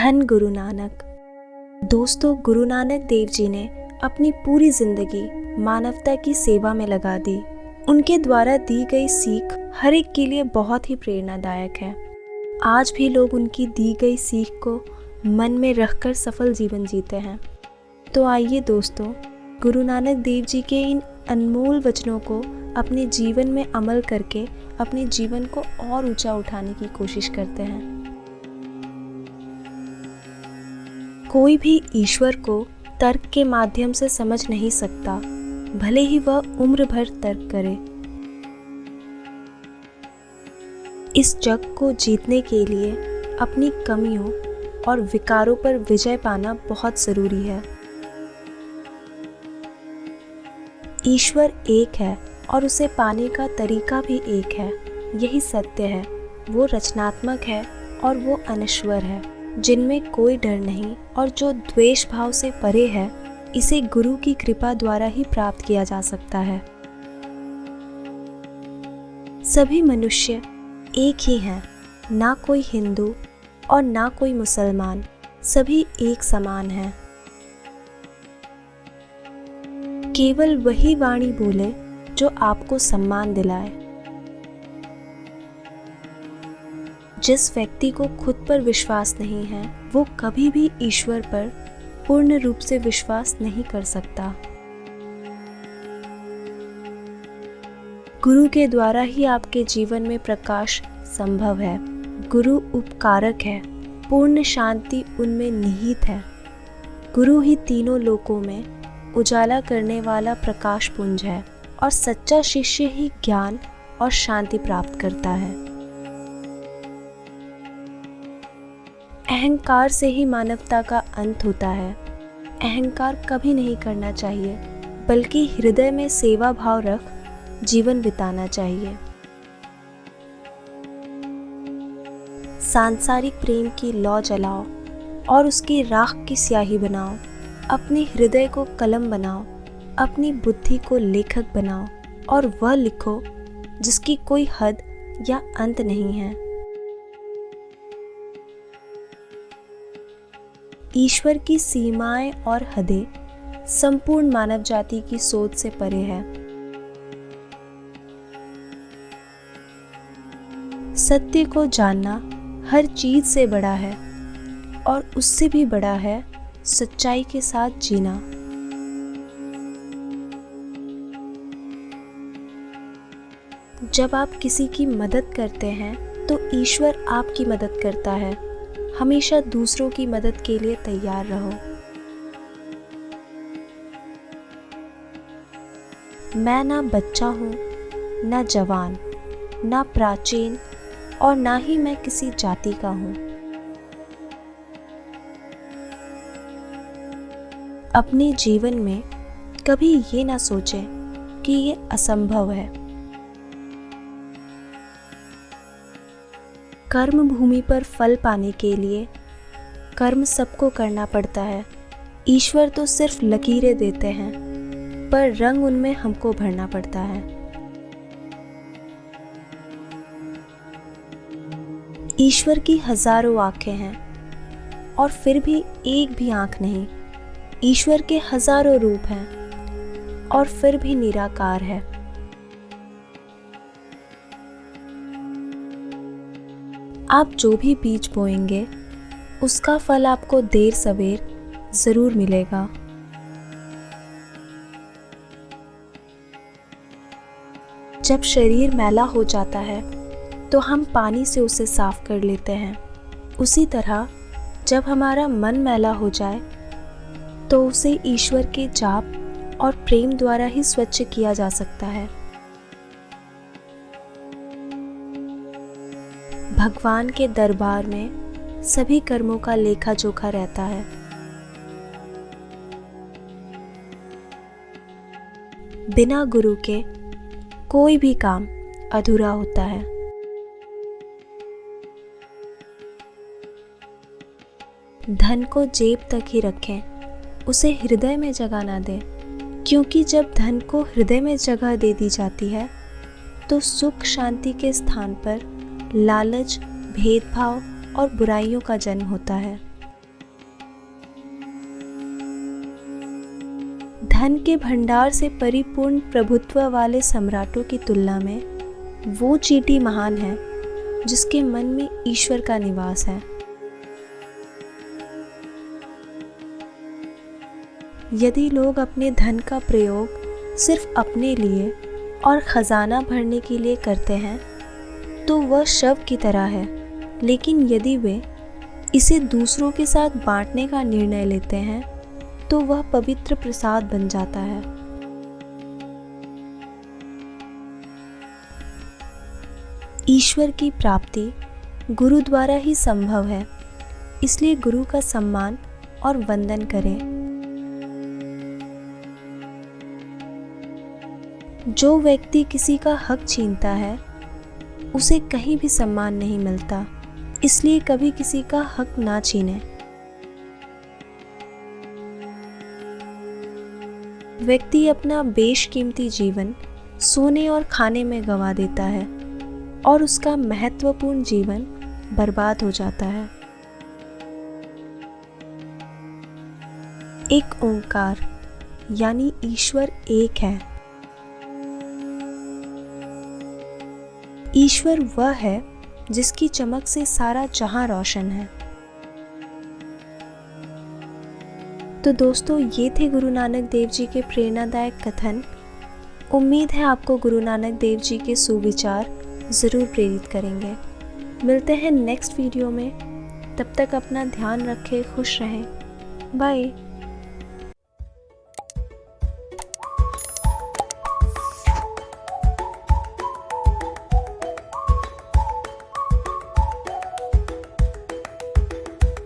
धन गुरु नानक। दोस्तों, गुरु नानक देव जी ने अपनी पूरी जिंदगी मानवता की सेवा में लगा दी। उनके द्वारा दी गई सीख हर एक के लिए बहुत ही प्रेरणादायक है। आज भी लोग उनकी दी गई सीख को मन में रखकर सफल जीवन जीते हैं। तो आइए दोस्तों, गुरु नानक देव जी के इन अनमोल वचनों को अपने जीवन में अमल करके अपने जीवन को और ऊंचा उठाने की कोशिश करते हैं। कोई भी ईश्वर को तर्क के माध्यम से समझ नहीं सकता, भले ही वह उम्र भर तर्क करे। इस जग को जीतने के लिए अपनी कमियों और विकारों पर विजय पाना बहुत जरूरी है। ईश्वर एक है और उसे पाने का तरीका भी एक है। यही सत्य है। वो रचनात्मक है और वो अनश्वर है, जिनमें कोई डर नहीं और जो द्वेष भाव से परे है। इसे गुरु की कृपा द्वारा ही प्राप्त किया जा सकता है। सभी मनुष्य एक ही हैं, ना कोई हिंदू और ना कोई मुसलमान, सभी एक समान हैं। केवल वही वाणी बोले जो आपको सम्मान दिलाए। जिस व्यक्ति को खुद पर विश्वास नहीं है, वो कभी भी ईश्वर पर पूर्ण रूप से विश्वास नहीं कर सकता। गुरु के द्वारा ही आपके जीवन में प्रकाश संभव है। गुरु उपकारक है, पूर्ण शांति उनमें निहित है। गुरु ही तीनों लोकों में उजाला करने वाला प्रकाश पुंज है और सच्चा शिष्य ही ज्ञान और शांति प्राप्त करता है। अहंकार से ही मानवता का अंत होता है। अहंकार कभी नहीं करना चाहिए, बल्कि हृदय में सेवा भाव रख जीवन बिताना चाहिए। सांसारिक प्रेम की लौ जलाओ और उसकी राख की स्याही बनाओ। अपने हृदय को कलम बनाओ, अपनी बुद्धि को लेखक बनाओ और वह लिखो जिसकी कोई हद या अंत नहीं है। ईश्वर की सीमाएं और हदें संपूर्ण मानव जाति की सोच से परे है। सत्य को जानना हर चीज से बड़ा है और उससे भी बड़ा है सच्चाई के साथ जीना। जब आप किसी की मदद करते हैं तो ईश्वर आपकी मदद करता है। हमेशा दूसरों की मदद के लिए तैयार रहो। मैं ना बच्चा हूँ, ना जवान, ना प्राचीन और ना ही मैं किसी जाति का हूँ। अपने जीवन में कभी ये ना सोचें कि ये असंभव है। कर्म भूमि पर फल पाने के लिए कर्म सबको करना पड़ता है। ईश्वर तो सिर्फ लकीरें देते हैं, पर रंग उनमें हमको भरना पड़ता है। ईश्वर की हजारों आंखें हैं और फिर भी एक भी आंख नहीं। ईश्वर के हजारों रूप हैं और फिर भी निराकार है। आप जो भी बीज बोएंगे उसका फल आपको देर सवेर जरूर मिलेगा। जब शरीर मैला हो जाता है तो हम पानी से उसे साफ कर लेते हैं। उसी तरह जब हमारा मन मैला हो जाए तो उसे ईश्वर के जाप और प्रेम द्वारा ही स्वच्छ किया जा सकता है। भगवान के दरबार में सभी कर्मों का लेखा जोखा रहता है। बिना गुरु के कोई भी काम अधूरा होता है। धन को जेब तक ही रखें, उसे हृदय में जगह ना दें, क्योंकि जब धन को हृदय में जगह दे दी जाती है तो सुख शांति के स्थान पर लालच, भेदभाव और बुराइयों का जन्म होता है। धन के भंडार से परिपूर्ण प्रभुत्व वाले सम्राटों की तुलना में वो चींटी महान है जिसके मन में ईश्वर का निवास है। यदि लोग अपने धन का प्रयोग सिर्फ अपने लिए और खजाना भरने के लिए करते हैं तो वह शव की तरह है, लेकिन यदि वे इसे दूसरों के साथ बांटने का निर्णय लेते हैं तो वह पवित्र प्रसाद बन जाता है। ईश्वर की प्राप्ति गुरु द्वारा ही संभव है, इसलिए गुरु का सम्मान और वंदन करें। जो व्यक्ति किसी का हक छीनता है उसे कहीं भी सम्मान नहीं मिलता, इसलिए कभी किसी का हक ना छीनें। व्यक्ति अपना बेशकीमती जीवन सोने और खाने में गंवा देता है और उसका महत्वपूर्ण जीवन बर्बाद हो जाता है। एक ओंकार यानी ईश्वर एक है। ईश्वर वह है जिसकी चमक से सारा जहां रोशन है। तो दोस्तों, ये थे गुरु नानक देव जी के प्रेरणादायक कथन। उम्मीद है आपको गुरु नानक देव जी के सुविचार ज़रूर प्रेरित करेंगे। मिलते हैं नेक्स्ट वीडियो में। तब तक अपना ध्यान रखें, खुश रहें। बाय।